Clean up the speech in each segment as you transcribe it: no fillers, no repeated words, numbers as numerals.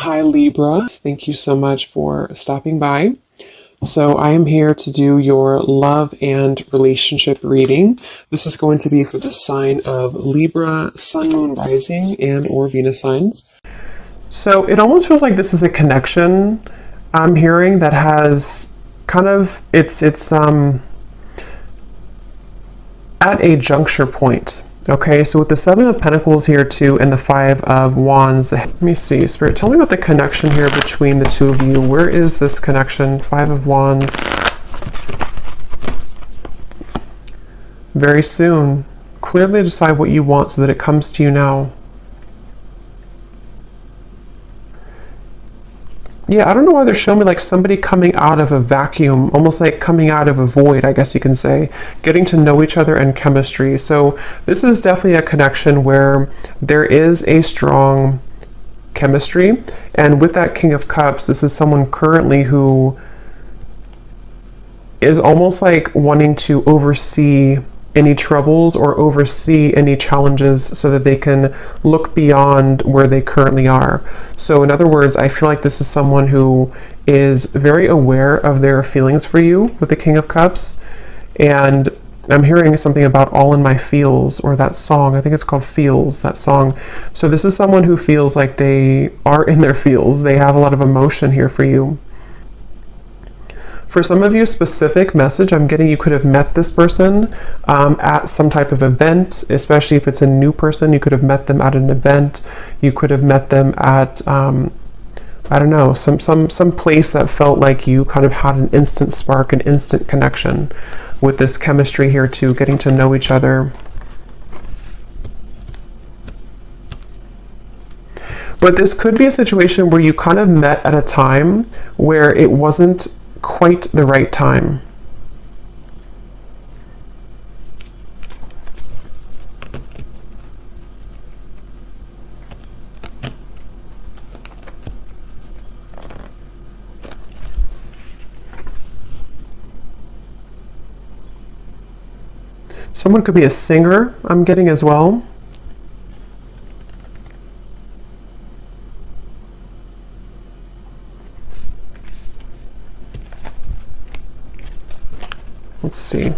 Hi Libra, thank you so much for stopping by. So I am here to do your love and relationship reading. This is going to be for the sign of Libra, Sun, Moon, Rising, and or Venus signs. So it almost feels like this is a connection I'm hearing that has kind of it's at a juncture point. Okay, so with the Seven of Pentacles here too, and the Five of Wands, let me see, Spirit, tell me about the connection here between the two of you. Where is this connection? Five of Wands. Very soon. Clearly decide what you want so that it comes to you now. Yeah, I don't know why they're showing me like somebody coming out of a vacuum, almost like coming out of a void, I guess you can say, getting to know each other and chemistry. So this is definitely a connection where there is a strong chemistry. And with that King of Cups, this is someone currently who is almost like wanting to oversee any troubles or oversee any challenges so that they can look beyond where they currently are. So in other words, I feel like this is someone who is very aware of their feelings for you with the King of Cups. And I'm hearing something about All in My Feels, or that song, I think it's called Feels, that song. So this is someone who feels like they are in their feels. They have a lot of emotion here for you. For some of you, specific message, I'm getting you could have met this person at some type of event, especially if it's a new person. You could have met them at an event. You could have met them at, I don't know, some place that felt like you kind of had an instant spark, an instant connection with this chemistry here too, getting to know each other. But this could be a situation where you kind of met at a time where it wasn't quite the right time. Someone could be a singer, I'm getting as well. Let's see.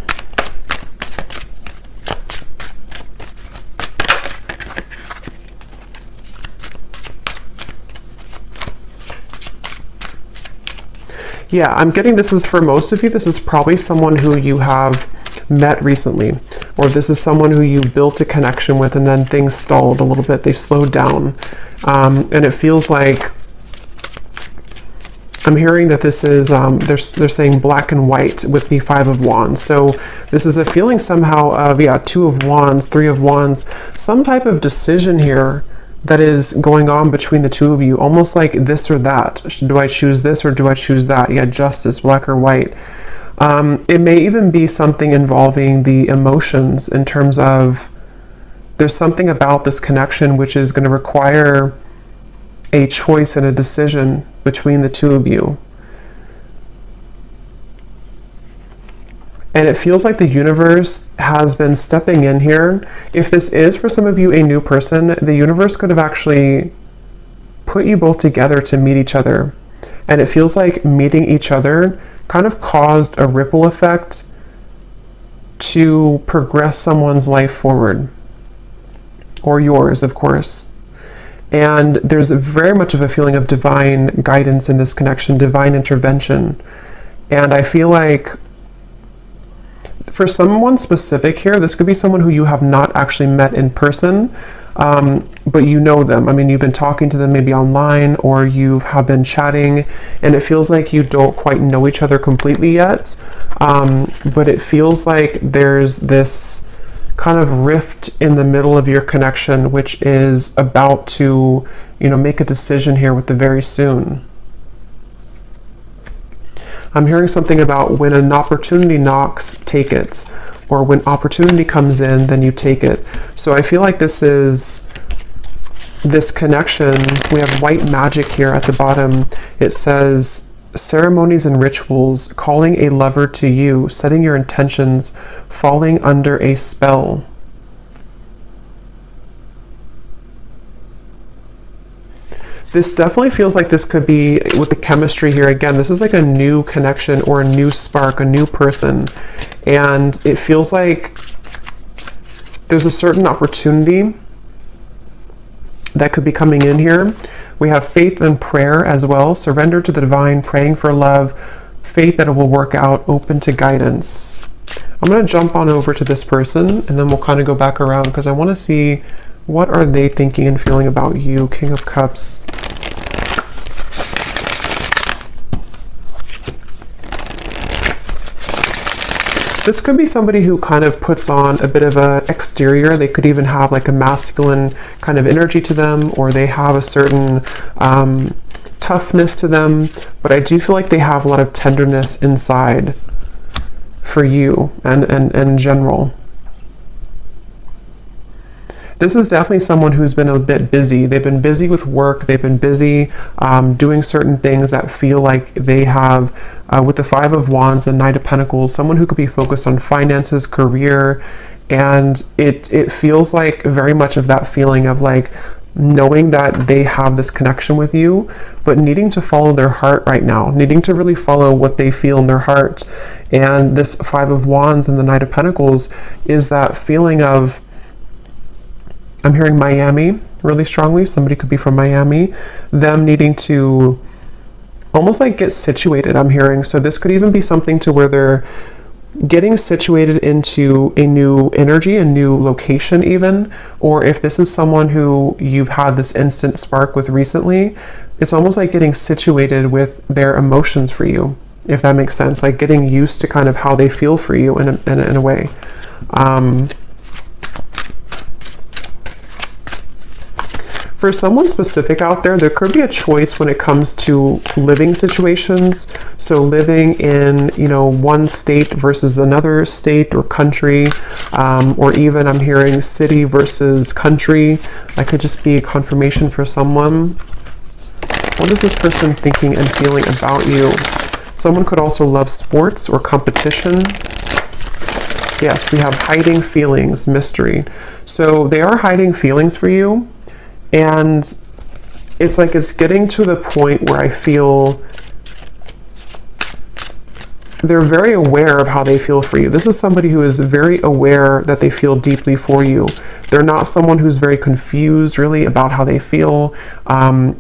Yeah, I'm getting this is for most of you, this is probably someone who you have met recently, or this is someone who you built a connection with and then things stalled a little bit, they slowed down. And it feels like I'm hearing that this is, they're saying black and white with the Five of Wands. So this is a feeling somehow of, yeah, Two of Wands, Three of Wands, some type of decision here that is going on between the two of you, almost like this or that. Do I choose this or do I choose that? Yeah, justice, black or white. It may even be something involving the emotions in terms of there's something about this connection which is going to require a choice and a decision between the two of you. And it feels like the universe has been stepping in here. If this is for some of you a new person, the universe could have actually put you both together to meet each other. And it feels like meeting each other kind of caused a ripple effect to progress someone's life forward. Or yours, of course. And there's very much of a feeling of divine guidance in this connection, divine intervention. And I feel like for someone specific here, this could be someone who you have not actually met in person, but you know them. I mean, you've been talking to them maybe online, or you have been chatting, and it feels like you don't quite know each other completely yet. But it feels like there's this kind of rift in the middle of your connection, which is about to, make a decision here with the very soon. I'm hearing something about when an opportunity knocks, take it. Or when opportunity comes in, then you take it. So I feel like this is this connection. We have white magic here at the bottom. It says, ceremonies and rituals, calling a lover to you, setting your intentions, falling under a spell. This definitely feels like this could be, with the chemistry here, again, this is like a new connection or a new spark, a new person. And it feels like there's a certain opportunity that could be coming in here. We have faith and prayer as well. Surrender to the divine, praying for love, faith that it will work out, open to guidance. I'm going to jump on over to this person, and then we'll kind of go back around because I want to see what are they thinking and feeling about you. King of Cups. This could be somebody who kind of puts on a bit of an exterior. They could even have like a masculine kind of energy to them, or they have a certain toughness to them. But I do feel like they have a lot of tenderness inside for you and in general. This is definitely someone who's been a bit busy. They've been busy with work. They've been busy doing certain things that feel like they have, with the Five of Wands, the Knight of Pentacles, someone who could be focused on finances, career, and it feels like very much of that feeling of like knowing that they have this connection with you, but needing to follow their heart right now, needing to really follow what they feel in their heart. And this Five of Wands and the Knight of Pentacles is that feeling of, I'm hearing Miami really strongly. Somebody could be from Miami. Them needing to almost like get situated, I'm hearing. So this could even be something to where they're getting situated into a new energy, a new location even. Or if this is someone who you've had this instant spark with recently, it's almost like getting situated with their emotions for you, if that makes sense. Like getting used to kind of how they feel for you in a way. For someone specific out there, there could be a choice when it comes to living situations. So living in, one state versus another state or country, or even I'm hearing city versus country. That could just be a confirmation for someone. What is this person thinking and feeling about you? Someone could also love sports or competition. Yes, we have hiding feelings, mystery. So they are hiding feelings for you. And it's like it's getting to the point where I feel they're very aware of how they feel for you. This is somebody who is very aware that they feel deeply for you. They're not someone who's very confused really about how they feel.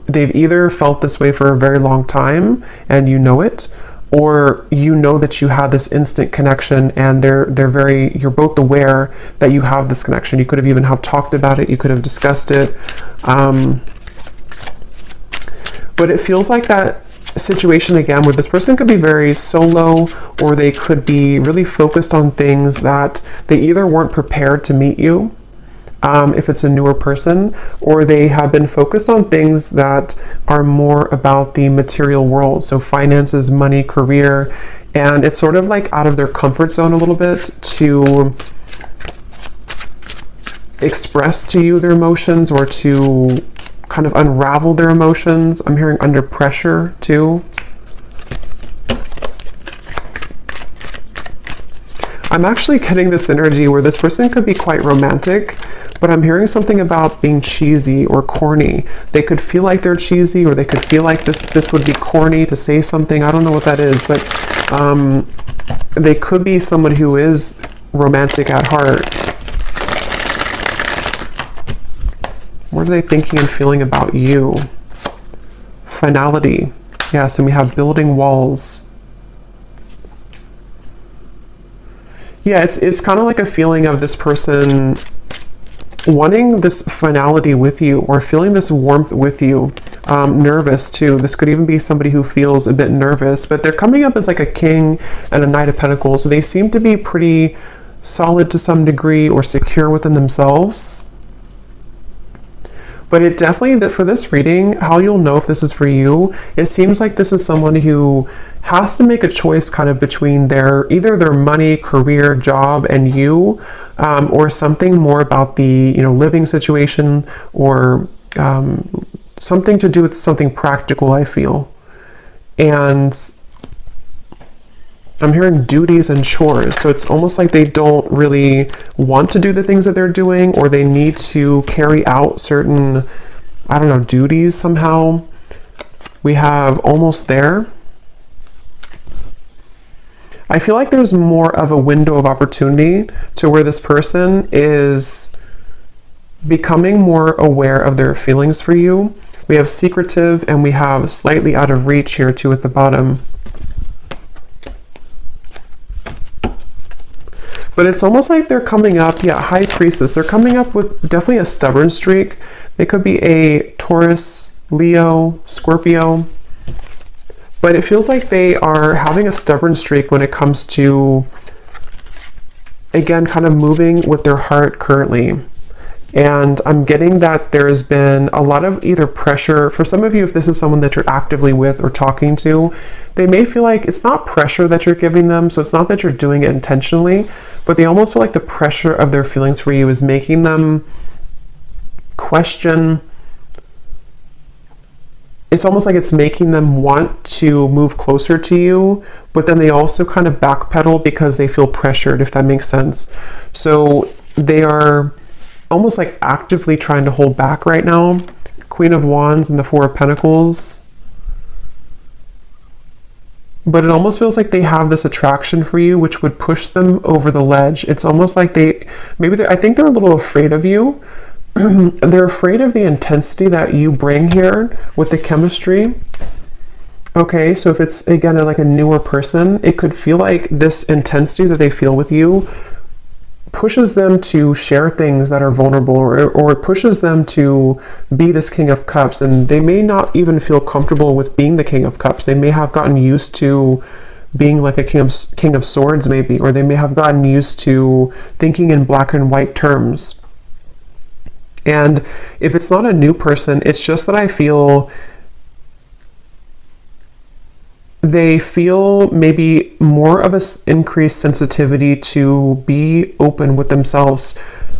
They've either felt this way for a very long time and you know it, or you know that you had this instant connection and you're both aware that you have this connection. You could have even have talked about it. You could have discussed it. But it feels like that situation again where this person could be very solo, or they could be really focused on things that they either weren't prepared to meet you, if it's a newer person, or they have been focused on things that are more about the material world. So finances, money, career, and it's sort of like out of their comfort zone a little bit to express to you their emotions or to kind of unravel their emotions. I'm hearing under pressure too. I'm actually getting this energy where this person could be quite romantic, but I'm hearing something about being cheesy or corny. They could feel like they're cheesy, or they could feel like this would be corny to say something. I don't know what that is, but they could be someone who is romantic at heart. What are they thinking and feeling about you? Finality. Yes, and we have building walls. Yeah, it's kind of like a feeling of this person wanting this finality with you, or feeling this warmth with you. Nervous too. This could even be somebody who feels a bit nervous, but they're coming up as like a king and a Knight of Pentacles. So they seem to be pretty solid to some degree, or secure within themselves. But it definitely, for this reading, how you'll know if this is for you, it seems like this is someone who has to make a choice kind of between either their money, career, job, and you, or something more about the living situation, or something to do with something practical, I feel. And I'm hearing duties and chores. So it's almost like they don't really want to do the things that they're doing, or they need to carry out certain I don't know, duties somehow. We have almost there. I feel like there's more of a window of opportunity to where this person is becoming more aware of their feelings for you. We have secretive and we have slightly out of reach here too at the bottom. But it's almost like they're coming up, yeah, High Priestess. They're coming up with definitely a stubborn streak. They could be a Taurus, Leo, Scorpio. But it feels like they are having a stubborn streak when it comes to, again, kind of moving with their heart currently. And I'm getting that there's been a lot of either pressure, for some of you, if this is someone that you're actively with or talking to, they may feel like it's not pressure that you're giving them, so it's not that you're doing it intentionally, but they almost feel like the pressure of their feelings for you is making them question. It's almost like it's making them want to move closer to you, but then they also kind of backpedal because they feel pressured, if that makes sense. So they are almost like actively trying to hold back right now. Queen of Wands and the Four of Pentacles. But it almost feels like they have this attraction for you, which would push them over the ledge. It's almost like I think they're a little afraid of you. They're afraid of the intensity that you bring here with the chemistry. Okay, so if it's, again, like a newer person, it could feel like this intensity that they feel with you pushes them to share things that are vulnerable, or it pushes them to be this King of Cups, and they may not even feel comfortable with being the King of Cups. They may have gotten used to being like a King of Swords maybe, or they may have gotten used to thinking in black and white terms. And if it's not a new person, it's just that I feel they feel maybe more of an increased sensitivity to be open with themselves,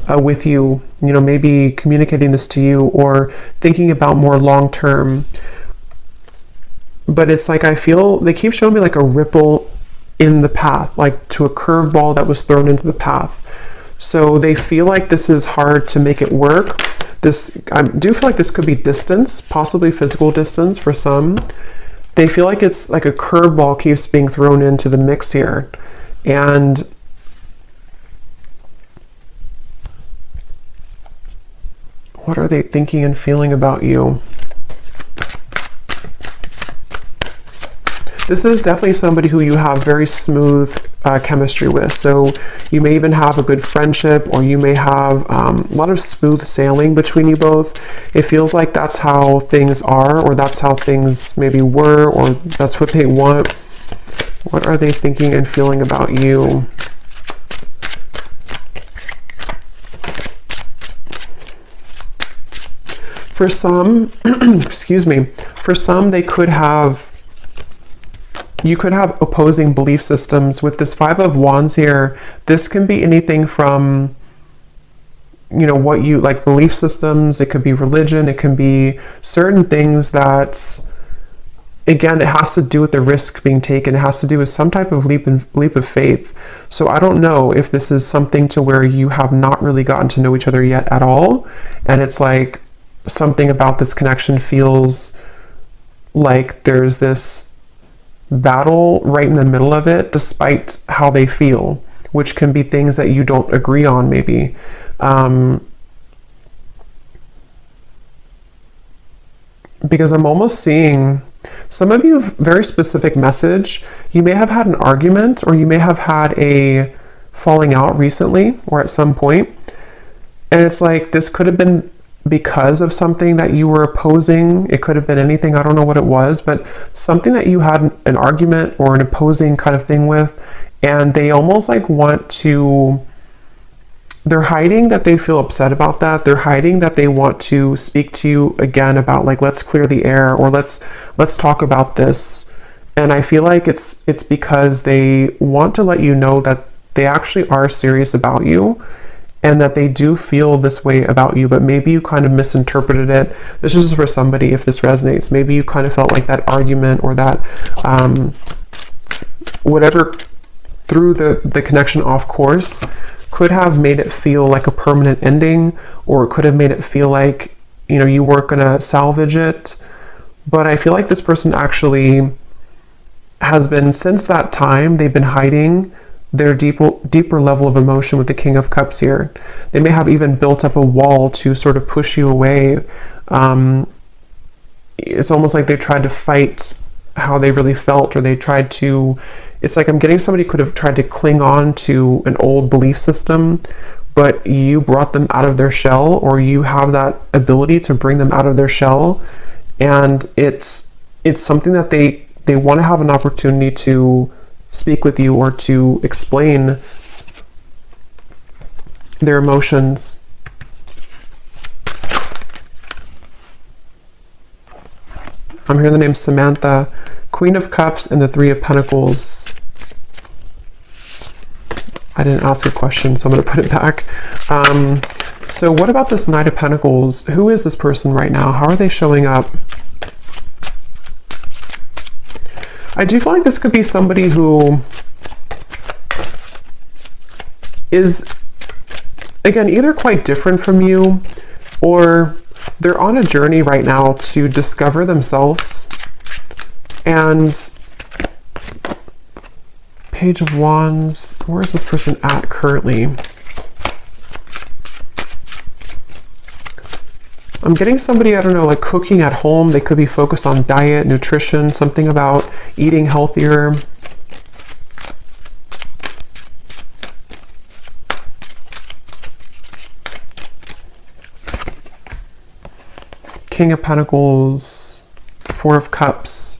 with you, maybe communicating this to you or thinking about more long term. But it's like, I feel they keep showing me like a ripple in the path, like to a curveball that was thrown into the path. So they feel like this is hard to make it work. I do feel like this could be distance, possibly physical distance for some. They feel like it's like a curveball keeps being thrown into the mix here. And what are they thinking and feeling about you? This is definitely somebody who you have very smooth chemistry with. So you may even have a good friendship, or you may have a lot of smooth sailing between you both. It feels like that's how things are, or that's how things maybe were, or that's what they want. What are they thinking and feeling about you? For some, excuse me, for some you could have opposing belief systems. With this Five of Wands here, this can be anything from, what you like, belief systems. It could be religion. It can be certain things that, again, it has to do with the risk being taken. It has to do with some type of leap of faith. So I don't know if this is something to where you have not really gotten to know each other yet at all. And it's like something about this connection feels like there's this battle right in the middle of it, despite how they feel, which can be things that you don't agree on maybe. Because I'm almost seeing some of you have very specific message. You may have had an argument, or you may have had a falling out recently or at some point. And it's like, this could have been because of something that you were opposing. It could have been anything, I don't know what it was, but something that you had an argument or an opposing kind of thing with, and they almost like they're hiding that they feel upset about that. They're hiding that they want to speak to you again about like, let's clear the air, or let's talk about this. And I feel like it's because they want to let you know that they actually are serious about you, and that they do feel this way about you, but maybe you kind of misinterpreted it. This is just for somebody, if this resonates. Maybe you kind of felt like that argument or that whatever threw the connection off course could have made it feel like a permanent ending, or it could have made it feel like you know, you weren't going to salvage it. But I feel like this person actually has been, since that time, they've been hiding their deeper level of emotion with the King of Cups here. They may have even built up a wall to sort of push you away. It's almost like they tried to fight how they really felt, or they tried to, it's like I'm getting somebody could have tried to cling on to an old belief system, but you brought them out of their shell, or you have that ability to bring them out of their shell. And it's something that they want to have an opportunity to speak with you or to explain their emotions. I'm hearing the name Samantha, Queen of Cups, and the Three of Pentacles. I didn't ask a question, so I'm going to put it back. So what about this Knight of Pentacles? Who is this person right now? How are they showing up? I do feel like this could be somebody who is, again, either quite different from you, or they're on a journey right now to discover themselves. And Page of Wands, where is this person at currently? I'm getting somebody, I don't know, like cooking at home. They could be focused on diet, nutrition, something about eating healthier. King of Pentacles, Four of Cups.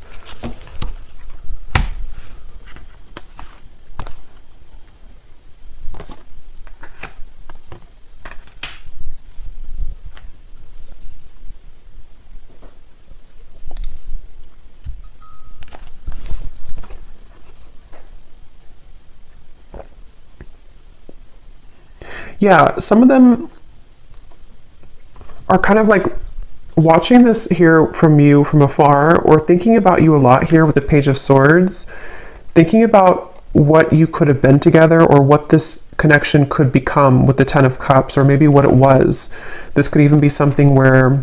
Yeah, some of them are kind of like watching this here from you from afar, or thinking about you a lot here with the Page of Swords, thinking about what you could have been together, or what this connection could become with the Ten of Cups, or maybe what it was. This could even be something where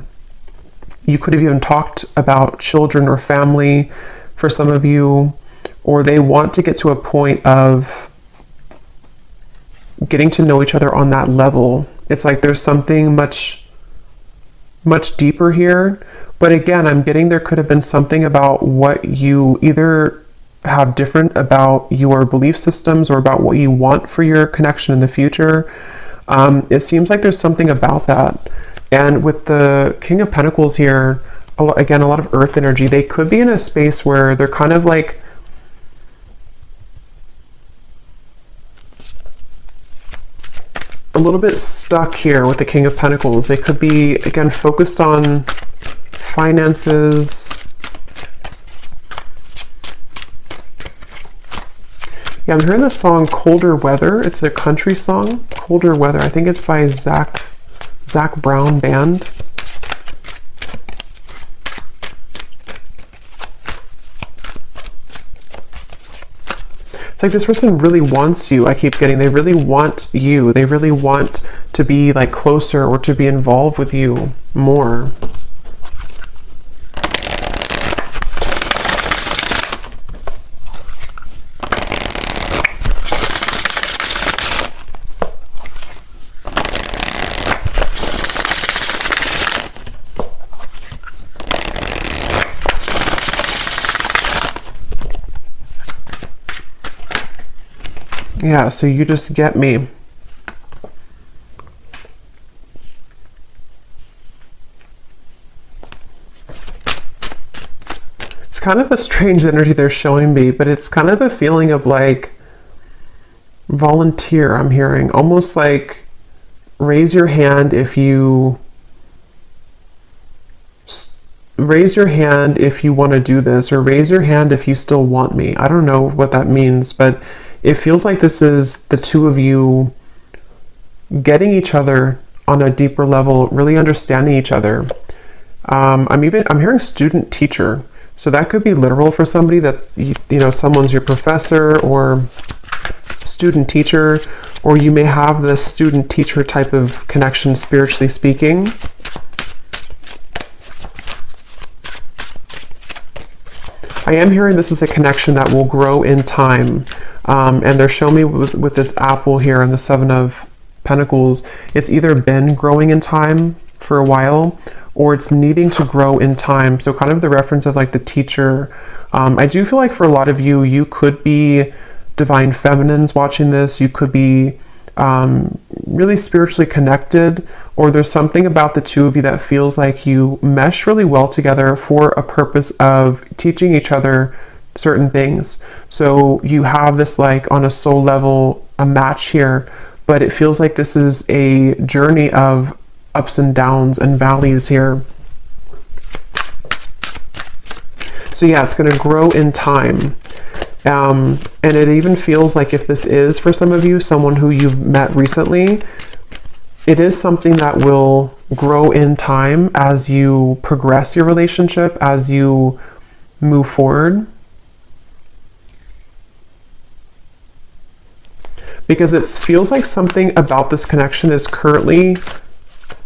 you could have even talked about children or family for some of you, or they want to get to a point of getting to know each other on that level. It's like there's something much deeper here. But again, I'm getting there could have been something about what you either have different about your belief systems, or about what you want for your connection in the future. It seems like there's something about that. And with the King of Pentacles here, again, a lot of earth energy. They could be in a space where they're kind of like a little bit stuck here with the King of Pentacles. They could be, again, focused on finances. Yeah, I'm hearing the song Colder Weather. It's a country song, Colder Weather. I think it's by Zach Brown Band. It's like this person really wants you. I keep getting, they really want you. They really want to be like closer, or to be involved with you more. Yeah, so you just get me. It's kind of a strange energy they're showing me, but it's kind of a feeling of like volunteer. I'm hearing almost like raise your hand if you want to do this, or raise your hand if you still want me. I don't know what that means, but it feels like this is the two of you getting each other on a deeper level, really understanding each other. I'm hearing student teacher. So that could be literal for somebody, that, you know, someone's your professor or student teacher, or you may have this student teacher type of connection, spiritually speaking. I am hearing this is a connection that will grow in time. And they're showing me with this apple here and the Seven of Pentacles, it's either been growing in time for a while or it's needing to grow in time. So kind of the reference of like the teacher. I do feel like for a lot of you, you could be divine feminines watching this. You could be really spiritually connected, or there's something about the two of you that feels like you mesh really well together for a purpose of teaching each other certain things. So you have this like on a soul level, a match here, but it feels like this is a journey of ups and downs and valleys here. So yeah, it's going to grow in time. And it even feels like if this is for some of you, someone who you've met recently, it is something that will grow in time as you progress your relationship, as you move forward. Because it feels like something about this connection is currently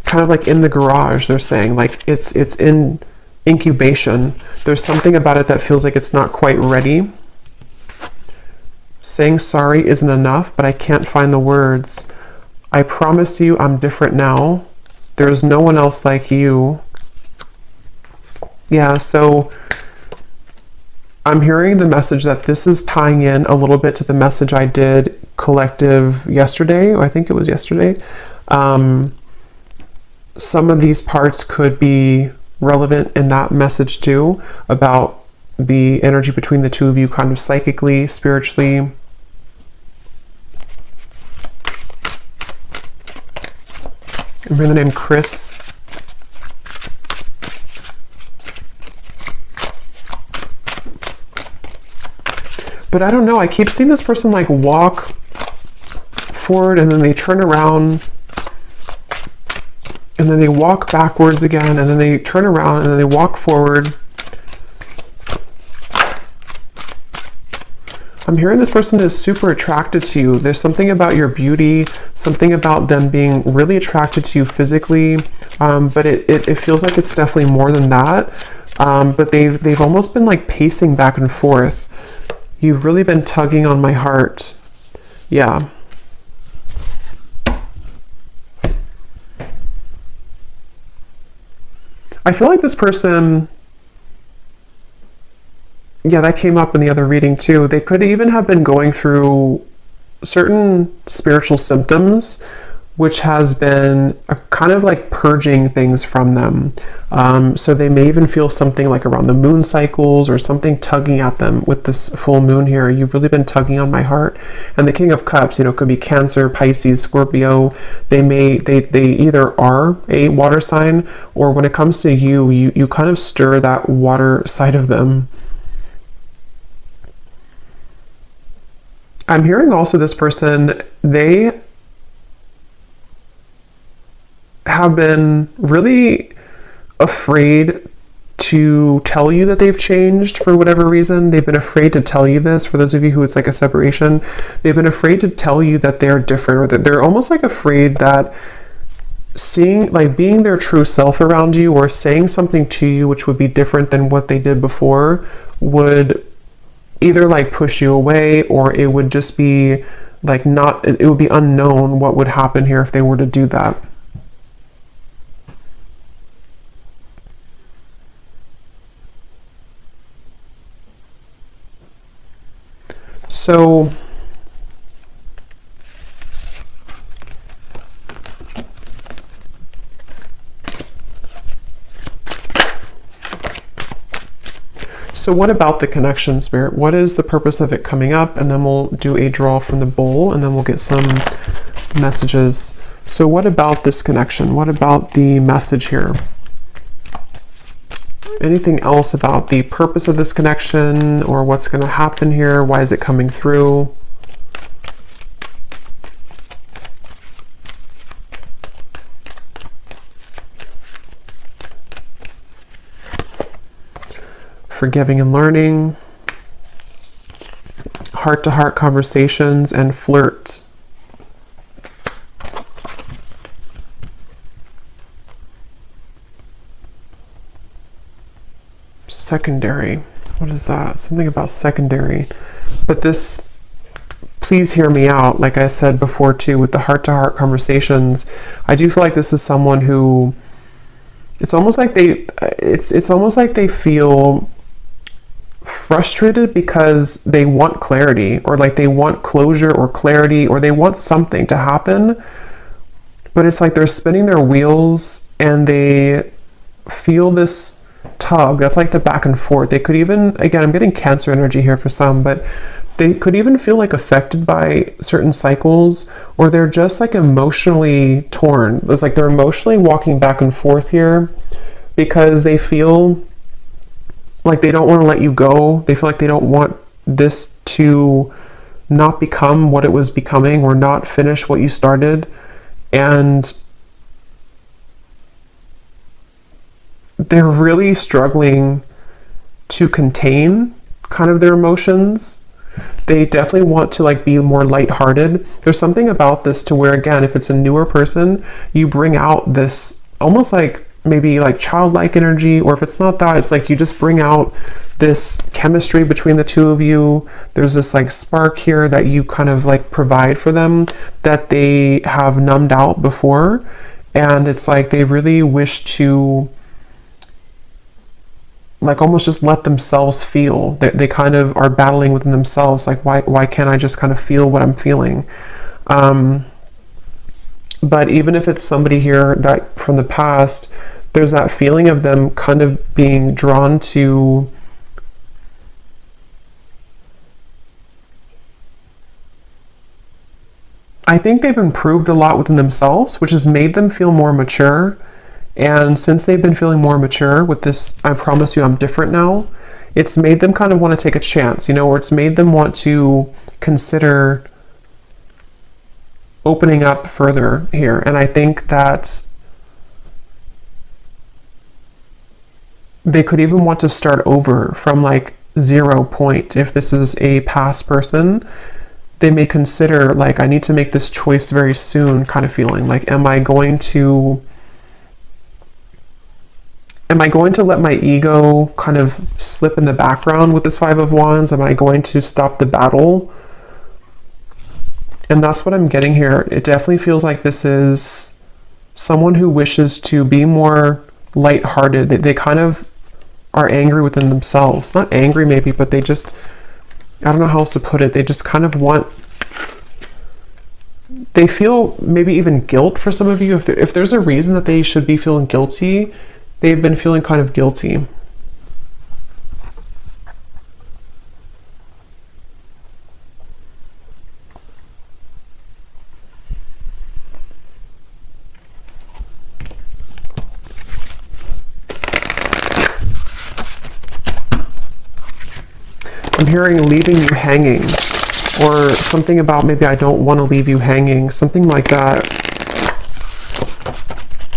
kind of like in the garage, they're saying. Like it's in incubation. There's something about it that feels like it's not quite ready. Saying sorry isn't enough, but I can't find the words. I promise you I'm different now. There's no one else like you. Yeah, so I'm hearing the message that this is tying in a little bit to the message I did collective yesterday. I think it was yesterday. Some of these parts could be relevant in that message too, about the energy between the two of you kind of psychically, spiritually. Remember the name Chris? But I don't know, I keep seeing this person like walk forward and then they turn around and then they walk backwards again and then they turn around and then they walk forward. I'm hearing this person is super attracted to you. There's something about your beauty, something about them being really attracted to you physically, but it feels like it's definitely more than that. But they've almost been like pacing back and forth. You've really been tugging on my heart. Yeah. I feel like this person, yeah, that came up in the other reading too. They could even have been going through certain spiritual symptoms, which has been a kind of like purging things from them. So they may even feel something like around the moon cycles or something tugging at them with this full moon here. You've really been tugging on my heart. And the King of Cups, you know, could be Cancer, Pisces, Scorpio. They either are a water sign, or when it comes to you kind of stir that water side of them. I'm hearing also this person, they have been really afraid to tell you that they've changed for whatever reason. They've been afraid to tell you this. For those of you who it's like a separation, they've been afraid to tell you that they're different, or that they're almost like afraid that being their true self around you or saying something to you which would be different than what they did before would either like push you away, or it would just be like it would be unknown what would happen here if they were to do that. So what about the connection, Spirit? What is the purpose of it coming up? And then we'll do a draw from the bowl and then we'll get some messages. So what about this connection? What about the message here? Anything else about the purpose of this connection or what's going to happen here? Why is it coming through? Forgiving and learning, heart-to-heart conversations, and flirt. Secondary. what is that? Something about secondary. But this, please hear me out. Like I said before too, with the heart-to-heart conversations, I do feel like this is someone who, it's almost like they feel frustrated because they want clarity, or like they want closure or clarity, or they want something to happen, but it's like they're spinning their wheels and they feel this tug. That's like the back and forth. They could even, again, I'm getting Cancer energy here for some, but they could even feel like affected by certain cycles, or they're just like emotionally torn. It's like they're emotionally walking back and forth here because they feel like they don't want to let you go. They feel like they don't want this to not become what it was becoming, or not finish what you started. And they're really struggling to contain kind of their emotions. They definitely want to like be more lighthearted. There's something about this to where, again, if it's a newer person, you bring out this almost like maybe like childlike energy, or if it's not that, it's like you just bring out this chemistry between the two of you. There's this like spark here that you kind of like provide for them that they have numbed out before, and it's like they really wish to like almost just let themselves feel. They kind of are battling within themselves, like why can't I just kind of feel what I'm feeling? But even if it's somebody here that from the past, there's that feeling of them kind of being drawn to I think they've improved a lot within themselves, which has made them feel more mature. And since they've been feeling more mature with this, I promise you I'm different now, it's made them kind of want to take a chance, you know, or it's made them want to consider opening up further here. And I think that they could even want to start over from like 0 point. If this is a past person, they may consider like, I need to make this choice very soon kind of feeling. Like, am I going to let my ego kind of slip in the background with this Five of Wands? Am I going to stop the battle? And that's what I'm getting here. It definitely feels like this is someone who wishes to be more lighthearted. They kind of are angry within themselves. Not angry maybe, but they just, I don't know how else to put it. They just kind of want, they feel maybe even guilt for some of you. If there's a reason that they should be feeling guilty, they've been feeling kind of guilty. I'm hearing leaving you hanging, or something about maybe I don't want to leave you hanging, something like that.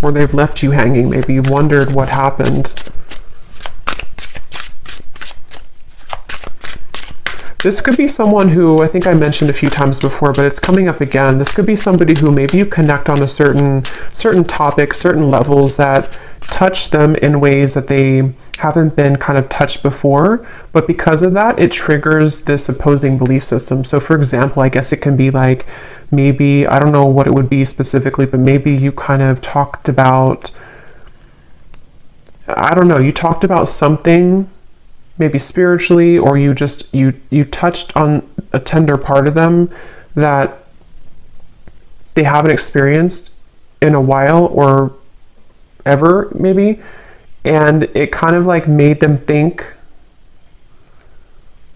Or they've left you hanging. Maybe you've wondered what happened. This could be someone who, I think I mentioned a few times before, but it's coming up again. This could be somebody who maybe you connect on a certain topics, certain levels that touch them in ways that they haven't been kind of touched before, but because of that, it triggers this opposing belief system. So for example, I guess it can be like, maybe, I don't know what it would be specifically, but maybe you kind of talked about, I don't know, you talked about something maybe spiritually, or you just, you touched on a tender part of them that they haven't experienced in a while or ever maybe, and it kind of like made them think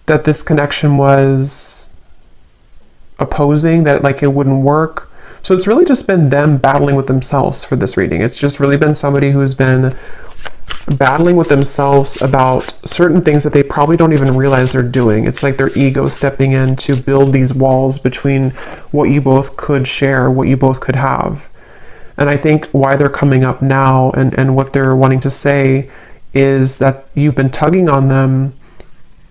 that this connection was opposing, that like it wouldn't work. So it's really just been them battling with themselves for this reading. It's just really been somebody who's been battling with themselves about certain things that they probably don't even realize they're doing. It's like their ego stepping in to build these walls between what you both could share, what you both could have. And I think why they're coming up now and what they're wanting to say is that you've been tugging on them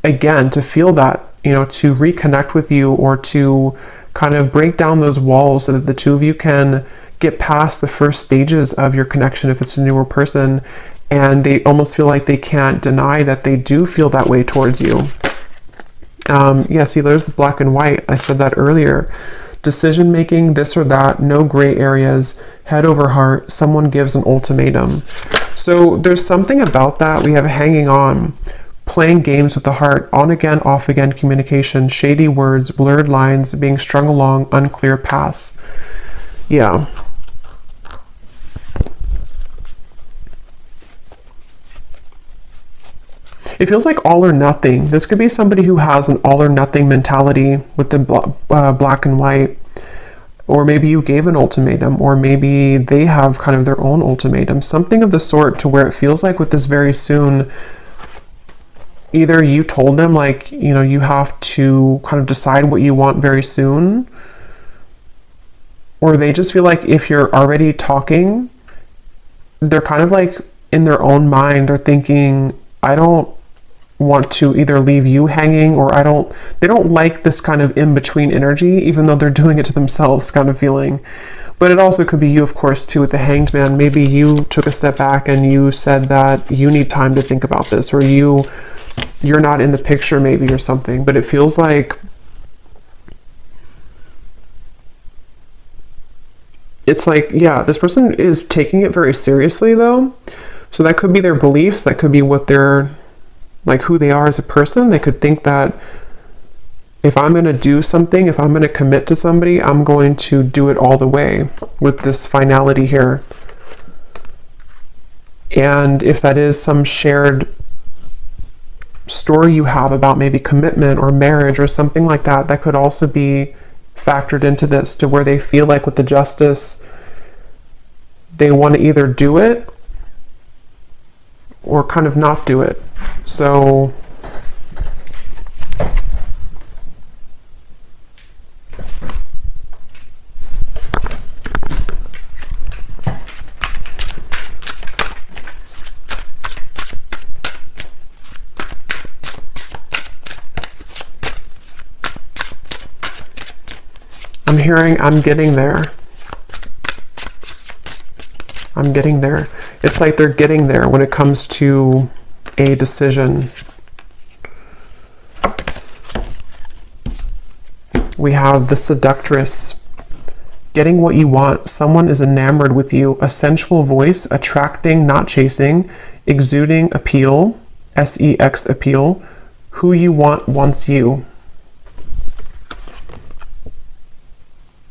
again to feel that, you know, to reconnect with you, or to kind of break down those walls so that the two of you can get past the first stages of your connection if it's a newer person, and they almost feel like they can't deny that they do feel that way towards you. Yeah, see, there's the black and white. I said that earlier. Decision making, this or that, no gray areas, head over heart, someone gives an ultimatum. So there's something about that. We have hanging on, playing games with the heart, on again, off again communication, shady words, blurred lines, being strung along, unclear paths. Yeah. It feels like all or nothing. This could be somebody who has an all or nothing mentality with the black and white. Or maybe you gave an ultimatum, or maybe they have kind of their own ultimatum. Something of the sort, to where it feels like with this very soon, either you told them like, you know, you have to kind of decide what you want very soon, or they just feel like if you're already talking, they're kind of like in their own mind, they're thinking, I don't want to either leave you hanging, or they don't like this kind of in-between energy, even though they're doing it to themselves kind of feeling. But it also could be you, of course, too, with the Hanged Man. Maybe you took a step back and you said that you need time to think about this, or you're not in the picture maybe, or something. But it feels like it's like, yeah, this person is taking it very seriously though. So that could be their beliefs, that could be what they're like, who they are as a person. They could think that if I'm going to do something, if I'm going to commit to somebody, I'm going to do it all the way with this finality here. And if that is some shared story you have about maybe commitment or marriage or something like that, that could also be factored into this, to where they feel like with the Justice, they want to either do it or kind of not do it. So I'm hearing, I'm getting there. I'm getting there. It's like they're getting there when it comes to a decision. We have the Seductress. Getting what you want. Someone is enamored with you. A sensual voice, attracting, not chasing, exuding appeal, sex appeal. Who you want wants you.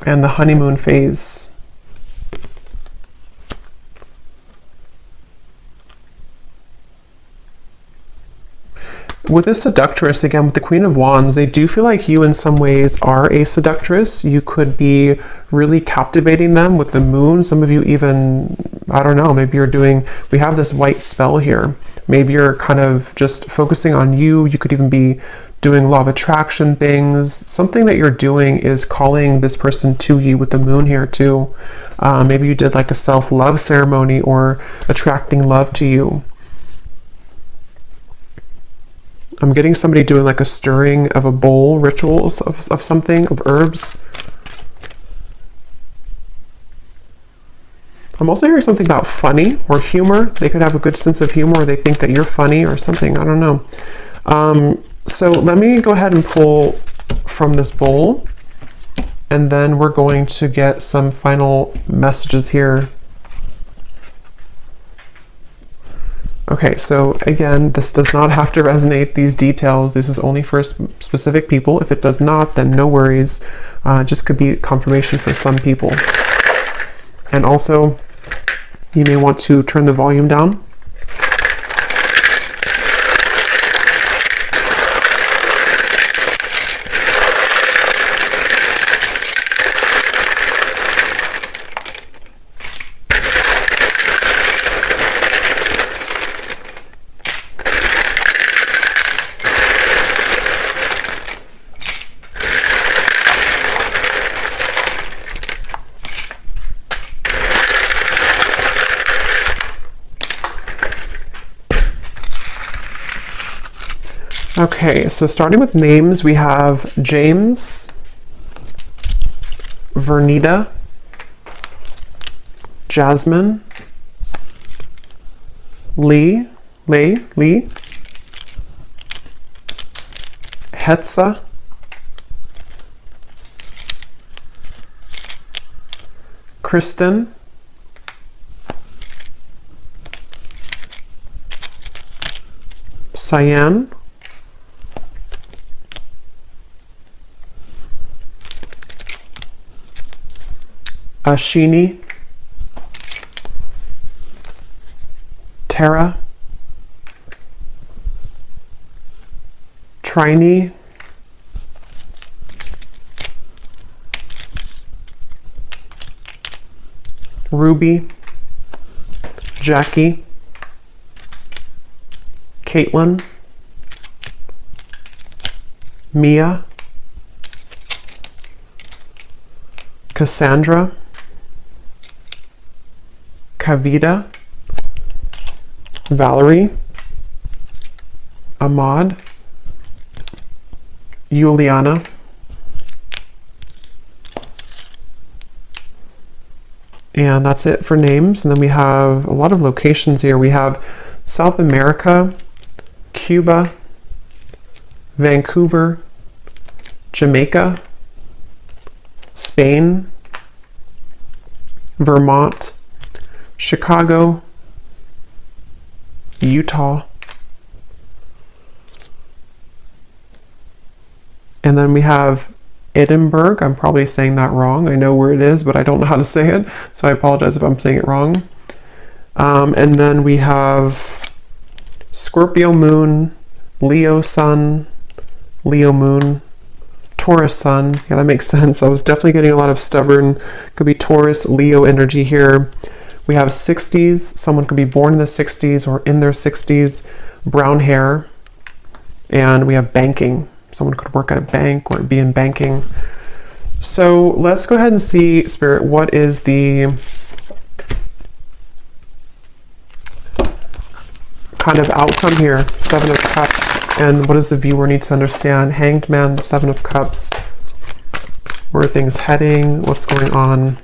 And the honeymoon phase. With this Seductress, again, with the Queen of Wands, they do feel like you in some ways are a seductress. You could be really captivating them with the moon. Some of you even, I don't know, maybe you're doing, we have this white spell here. Maybe you're kind of just focusing on you. You could even be doing law of attraction things. Something that you're doing is calling this person to you with the moon here too. Maybe you did like a self-love ceremony, or attracting love to you. I'm getting somebody doing like a stirring of a bowl, rituals of something, of herbs. I'm also hearing something about funny or humor. They could have a good sense of humor, or they think that you're funny or something. I don't know. So let me go ahead and pull from this bowl, and then we're going to get some final messages here. Okay, so again, this does not have to resonate, these details. This is only for specific people. If it does not, then no worries. Just could be confirmation for some people. And also, you may want to turn the volume down. Okay, so starting with names, we have James, Vernita, Jasmine, Lee, Hetza, Kristen, Cyan, Ashini, Tara, Trini, Ruby, Jackie, Caitlin, Mia, Cassandra, Kavita, Valerie, Ahmad, Juliana, and that's it for names. And then we have a lot of locations here. We have South America, Cuba, Vancouver, Jamaica, Spain, Vermont, Chicago, Utah, and then we have Edinburgh. I'm probably saying that wrong. I know where it is, but I don't know how to say it, so I apologize if I'm saying it wrong. And then we have Scorpio moon, Leo sun, Leo moon, Taurus sun. Yeah, that makes sense. I was definitely getting a lot of stubborn, could be Taurus, Leo energy here. We have 60s. Someone could be born in the 60s or in their 60s, brown hair. And we have banking. Someone could work at a bank or be in banking. So let's go ahead and see, Spirit, what is the kind of outcome here? Seven of Cups. And what does the viewer need to understand? Hanged Man, the Seven of Cups. Where are things heading? What's going on?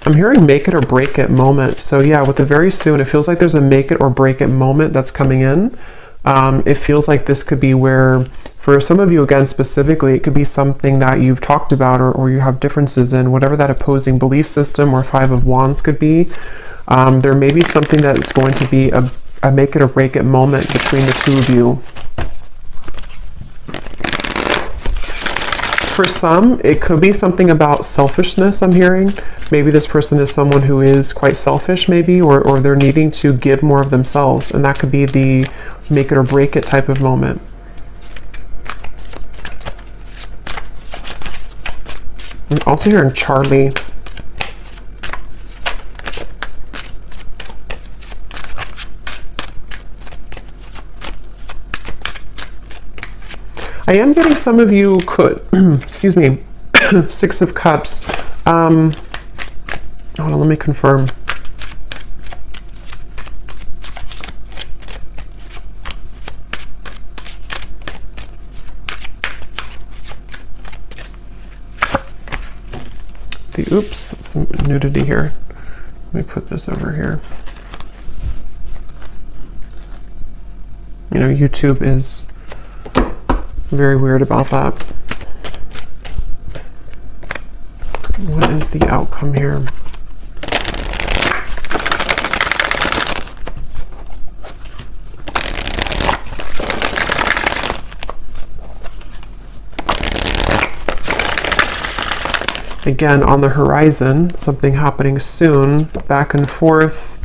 I'm hearing make it or break it moment. So yeah, with the very soon, it feels like there's a make it or break it moment that's coming in. It feels like this could be where, for some of you again specifically, it could be something that you've talked about or you have differences in, whatever that opposing belief system or Five of Wands could be. There may be something that's going to be a make it or break it moment between the two of you. For some, it could be something about selfishness, I'm hearing. Maybe this person is someone who is quite selfish, maybe, or they're needing to give more of themselves, and that could be the make it or break it type of moment. I'm also hearing Charlie. I am getting some of you could, excuse me, Six of Cups. Hold on, let me confirm. Oops, that's some nudity here. Let me put this over here. You know, YouTube is very weird about that. What is the outcome here? Again, on the horizon, something happening soon, back and forth.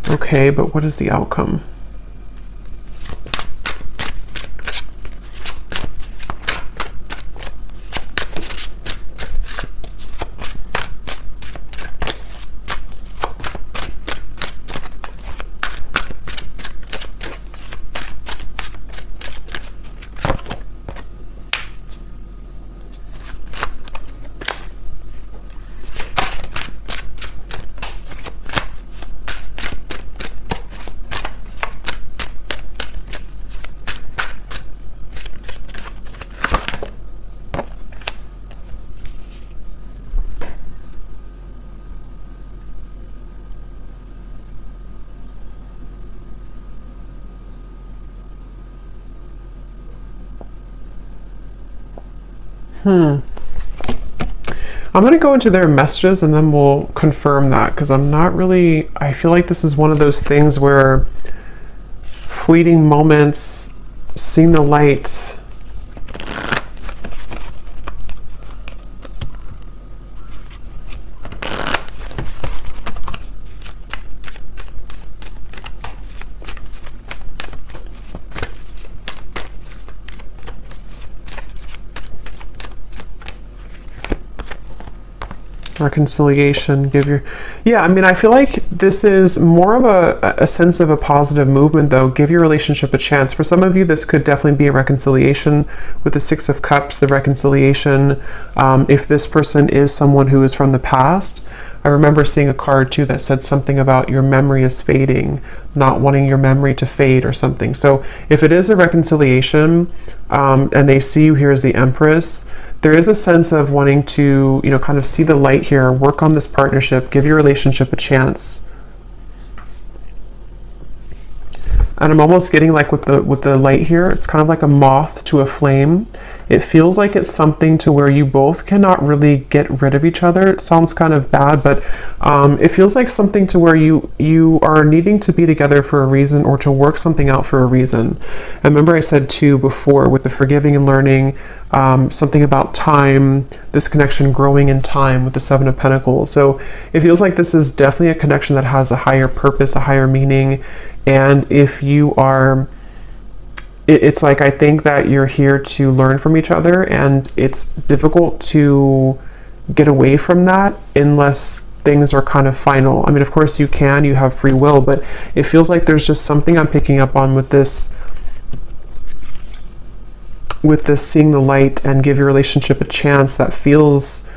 Okay, but what is the outcome? I'm going to go into their messages and then we'll confirm that, because I'm not really, I feel like this is one of those things where fleeting moments, seeing the light. Reconciliation, I mean, I feel like this is more of a sense of a positive movement, though. Give your relationship a chance. For some of you, this could definitely be a reconciliation with the Six of Cups, the reconciliation. If this person is someone who is from the past, I remember seeing a card too that said something about your memory is fading, not wanting your memory to fade or something. So if it is a reconciliation, and they see you here as the Empress, there is a sense of wanting to, kind of see the light here, work on this partnership, give your relationship a chance. And I'm almost getting like with the light here, it's kind of like a moth to a flame. It feels like it's something to where you both cannot really get rid of each other. It sounds kind of bad, but it feels like something to where you are needing to be together for a reason, or to work something out for a reason. And remember I said too before with the forgiving and learning, something about time, this connection growing in time with the Seven of Pentacles. So it feels like this is definitely a connection that has a higher purpose, a higher meaning. And if you are, it's like, I think that you're here to learn from each other, and it's difficult to get away from that unless things are kind of final. I mean, of course you have free will, but it feels like there's just something I'm picking up on with this seeing the light and give your relationship a chance, that feels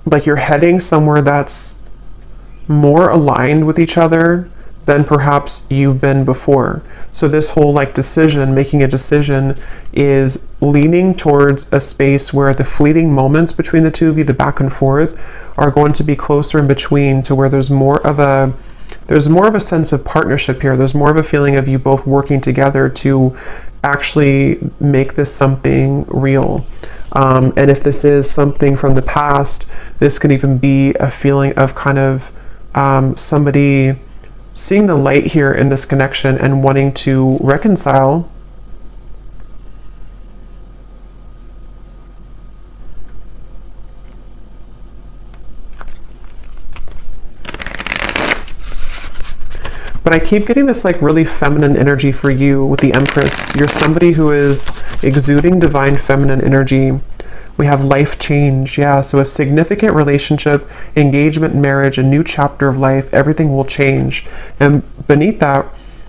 like you're heading somewhere that's more aligned with each other than perhaps you've been before. So this whole making a decision is leaning towards a space where the fleeting moments between the two of you, the back and forth, are going to be closer in between, to where there's more of a sense of partnership here. There's more of a feeling of you both working together to actually make this something real. And if this is something from the past, this could even be a feeling of kind of somebody seeing the light here in this connection and wanting to reconcile. But I keep getting this really feminine energy for you with the Empress. You're somebody who is exuding divine feminine energy. We have life change, so a significant relationship, engagement, marriage, a new chapter of life, everything will change. And beneath that,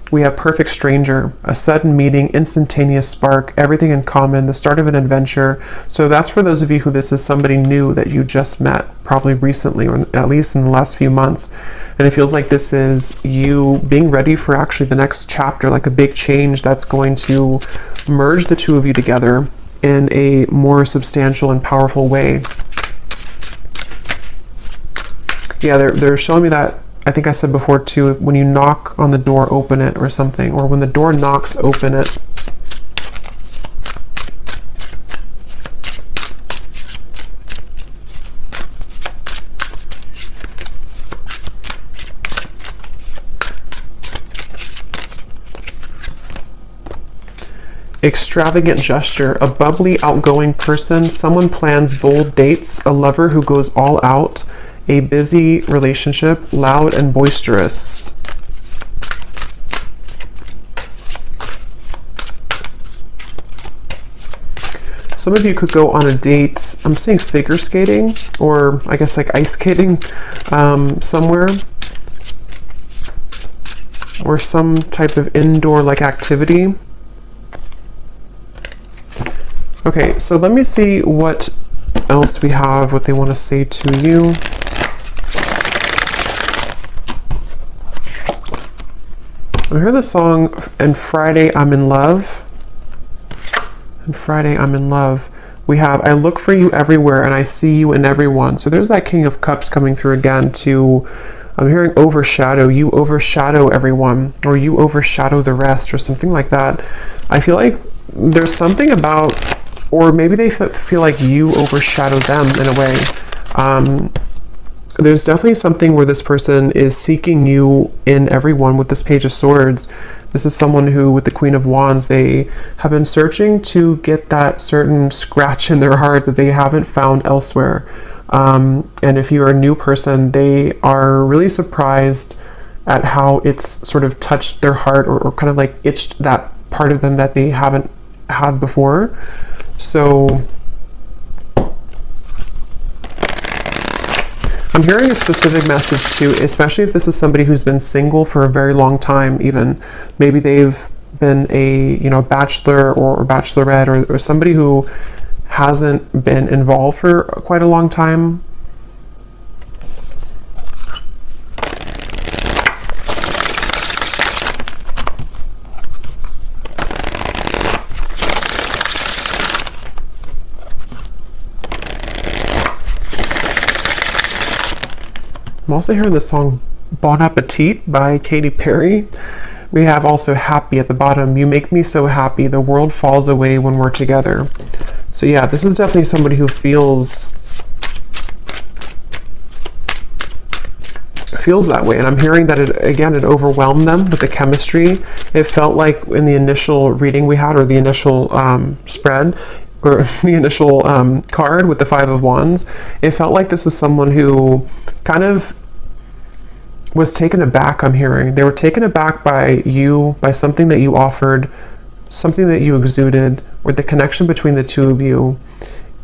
we have perfect stranger, a sudden meeting, instantaneous spark, everything in common, the start of an adventure. So that's for those of you who this is somebody new that you just met, probably recently, or at least in the last few months. And it feels like this is you being ready for actually the next chapter, like a big change that's going to merge the two of you together in a more substantial and powerful way. They're showing me that, I think I said before too, when you knock on the door, open it, or something, or when the door knocks, open it. Extravagant gesture, a bubbly, outgoing person, someone plans bold dates, a lover who goes all out, a busy relationship, loud and boisterous. Some of you could go on a date, I'm saying figure skating, or I guess ice skating somewhere, or some type of indoor activity. Okay, so let me see what else we have, what they want to say to you. I hear the song, And Friday I'm in Love. And Friday I'm in Love. We have, I look for you everywhere and I see you in everyone. So there's that King of Cups coming through again to, I'm hearing overshadow. You overshadow everyone, or you overshadow the rest, or something like that. I feel like there's something about, or maybe they feel like you overshadow them in a way. There's definitely something where this person is seeking you in everyone with this Page of Swords. This is someone who, with the Queen of Wands, they have been searching to get that certain scratch in their heart that they haven't found elsewhere. And if you're a new person, they are really surprised at how it's sort of touched their heart, or kind of like itched that part of them that they haven't had before. So I'm hearing a specific message too, especially if this is somebody who's been single for a very long time. Even maybe they've been a bachelor or bachelorette, or somebody who hasn't been involved for quite a long time. I'm also hearing the song Bon Appetit by Katy Perry. We have also happy at the bottom. You make me so happy, the world falls away when we're together. So yeah, this is definitely somebody who feels that way. And I'm hearing that it overwhelmed them with the chemistry. It felt like in the initial reading we had, or the initial spread, or the initial card with the Five of Wands, it felt like this is someone who kind of was taken aback. I'm hearing they were taken aback by you, by something that you offered, something that you exuded, or the connection between the two of you.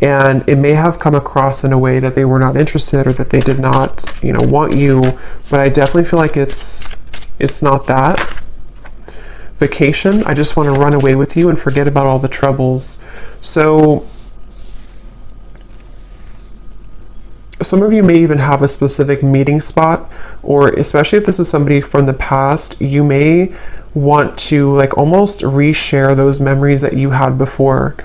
And it may have come across in a way that they were not interested, or that they did not, want you. But I definitely feel like it's not that. Vacation, I just want to run away with you and forget about all the troubles. So some of you may even have a specific meeting spot, or especially if this is somebody from the past, you may want to like almost reshare those memories that you had before,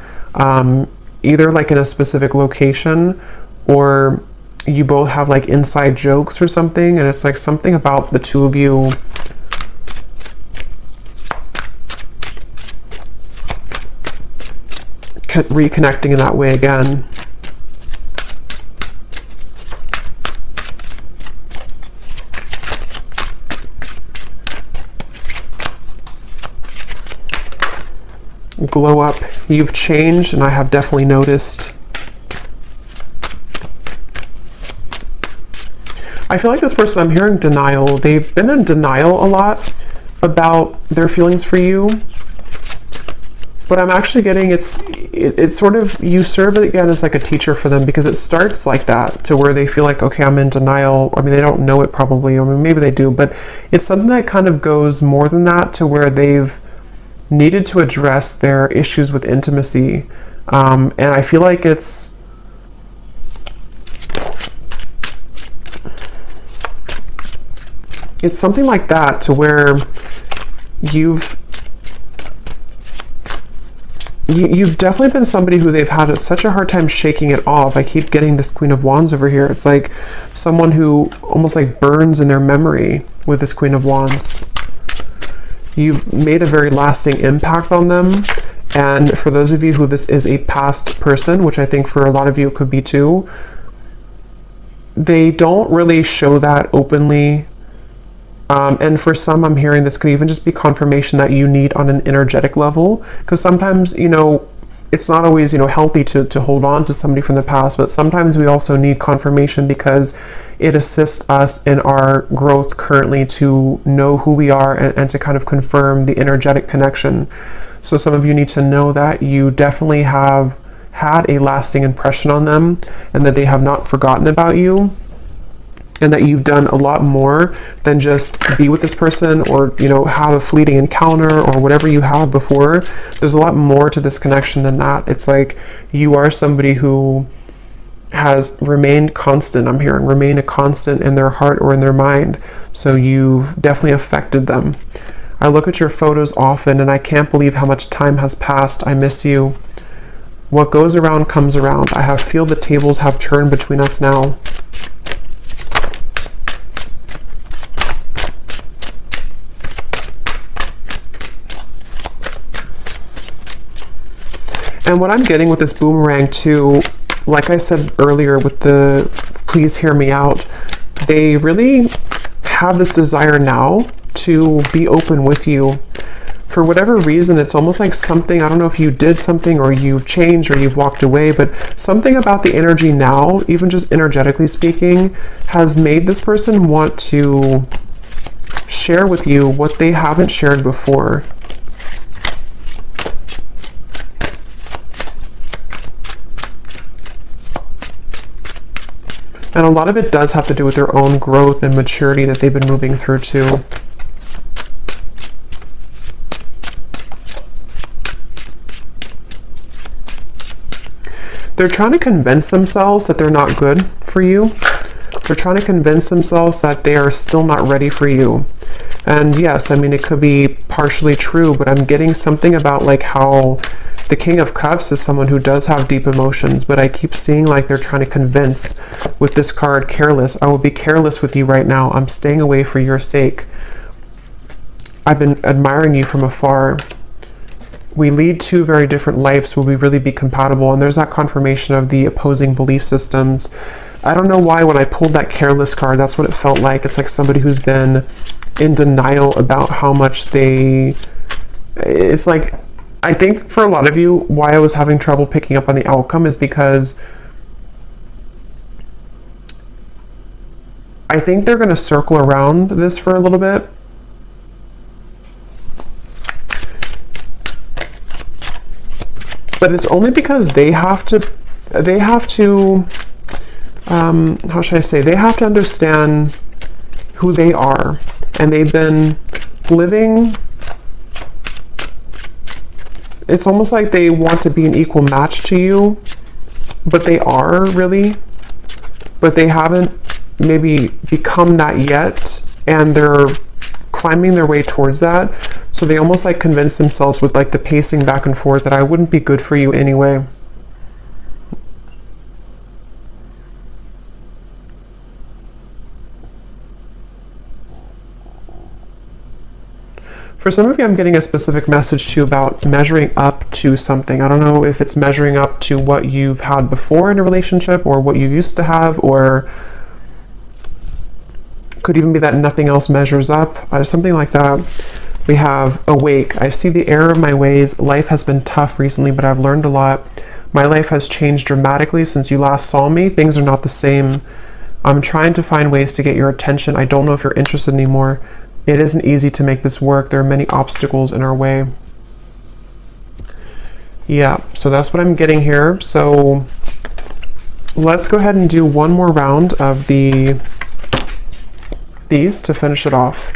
either like in a specific location, or you both have like inside jokes or something, and it's like something about the two of you reconnecting in that way again. Glow up. You've changed, and I have definitely noticed. I feel like this person, I'm hearing denial. They've been in denial a lot about their feelings for you. But I'm actually getting it's sort of, you serve it again as like a teacher for them, because it starts like that, to where they feel like, okay, I'm in denial. I mean, they don't know it probably, or maybe they do, but it's something that kind of goes more than that, to where they've needed to address their issues with intimacy. And I feel like it's something like that, to where you've definitely been somebody who they've had such a hard time shaking it off. I keep getting this Queen of Wands over here. It's like someone who almost like burns in their memory with this Queen of Wands. You've made a very lasting impact on them. And for those of you who this is a past person, which I think for a lot of you it could be too, they don't really show that openly. And for some, I'm hearing this could even just be confirmation that you need on an energetic level, because sometimes, it's not always, healthy to hold on to somebody from the past, but sometimes we also need confirmation, because it assists us in our growth currently to know who we are, and to kind of confirm the energetic connection. So some of you need to know that you definitely have had a lasting impression on them, and that they have not forgotten about you. And that you've done a lot more than just be with this person, or have a fleeting encounter, or whatever you had before. There's a lot more to this connection than that. It's like you are somebody who has remained constant. I'm hearing remain a constant in their heart or in their mind. So you've definitely affected them. I look at your photos often, and I can't believe how much time has passed. I miss you. What goes around comes around. I feel the tables have turned between us now. And what I'm getting with this boomerang too, like I said earlier with the please hear me out, they really have this desire now to be open with you. For whatever reason, it's almost like something, I don't know if you did something or you've changed or you've walked away, but something about the energy now, even just energetically speaking, has made this person want to share with you what they haven't shared before. And a lot of it does have to do with their own growth and maturity that they've been moving through too. They're trying to convince themselves that they're not good for you. They're trying to convince themselves that they are still not ready for you. And yes, I mean, it could be partially true, but I'm getting something about like how the King of Cups is someone who does have deep emotions, but I keep seeing like they're trying to convince with this card, careless. I will be careless with you right now. I'm staying away for your sake. I've been admiring you from afar. We lead two very different lives. Will we really be compatible? And there's that confirmation of the opposing belief systems. I don't know why when I pulled that careless card, that's what it felt like. It's like somebody who's been in denial about how much it's like, I think for a lot of you, why I was having trouble picking up on the outcome is because I think they're going to circle around this for a little bit. But it's only because they have to, how should I say, they have to understand who they are. And they've been living, it's almost like they want to be an equal match to you, but they are really, but they haven't maybe become that yet, and they're climbing their way towards that. So they almost like convince themselves with like the pacing back and forth that I wouldn't be good for you anyway. For some of you, I'm getting a specific message too about measuring up to something. I don't know if it's measuring up to what you've had before in a relationship or what you used to have, or could even be that nothing else measures up, something like that. We have awake. I see the error of my ways. Life has been tough recently, but I've learned a lot. My life has changed dramatically since you last saw me. Things are not the same. I'm trying to find ways to get your attention. I don't know if you're interested anymore. It isn't easy to make this work. There are many obstacles in our way. Yeah, so that's what I'm getting here. So let's go ahead and do one more round of these to finish it off.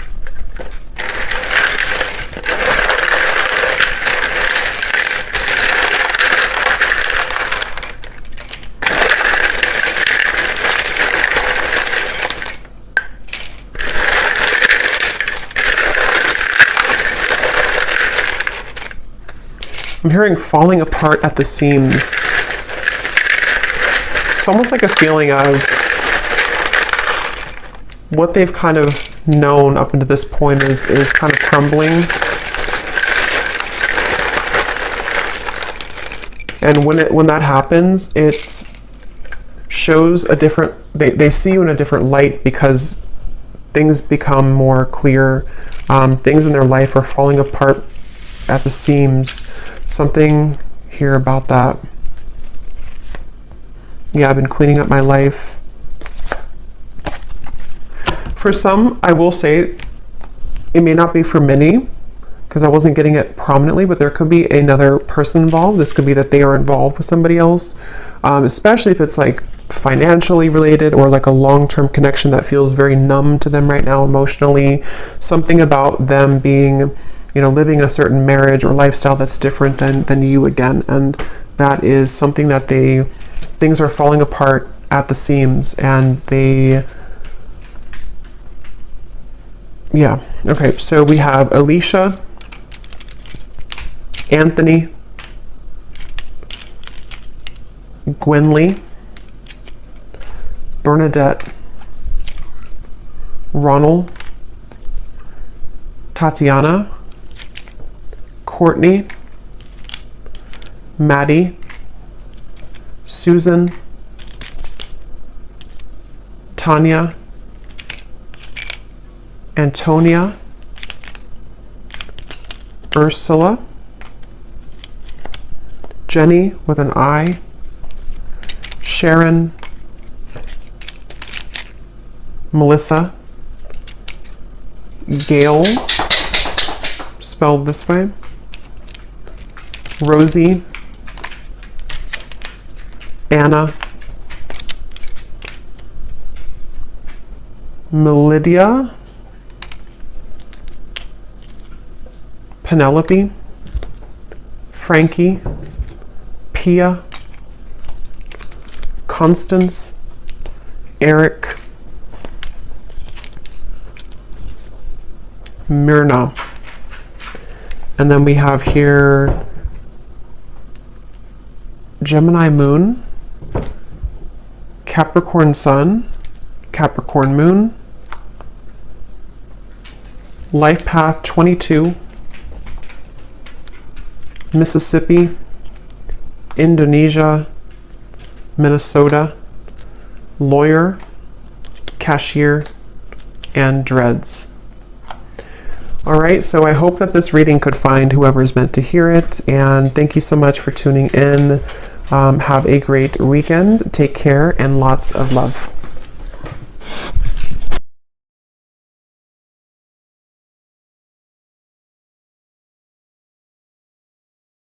I'm hearing falling apart at the seams. It's almost like a feeling of what they've kind of known up until this point is kind of crumbling. And when that happens, it shows a different, they see you in a different light because things become more clear. Things in their life are falling apart at the seams. Something here about that. Yeah, I've been cleaning up my life. For some, I will say, it may not be for many, because I wasn't getting it prominently, but there could be another person involved. This could be that they are involved with somebody else, especially if it's like financially related or like a long-term connection that feels very numb to them right now emotionally. Something about them being, living a certain marriage or lifestyle that's different than you again. And that is something that things are falling apart at the seams, and yeah. Okay, so we have Alicia, Anthony, Gwenly, Bernadette, Ronald, Tatiana, Courtney, Maddie, Susan, Tanya, Antonia, Ursula, Jenny with an I, Sharon, Melissa, Gail, spelled this way, Rosie, Anna, Melidia, Penelope, Frankie, Pia, Constance, Eric, Myrna. And then we have here Gemini Moon, Capricorn Sun, Capricorn Moon, Life Path 22, Mississippi, Indonesia, Minnesota, Lawyer, Cashier, and Dreads. All right, so I hope that this reading could find whoever's meant to hear it, and thank you so much for tuning in. Have a great weekend. Take care and lots of love.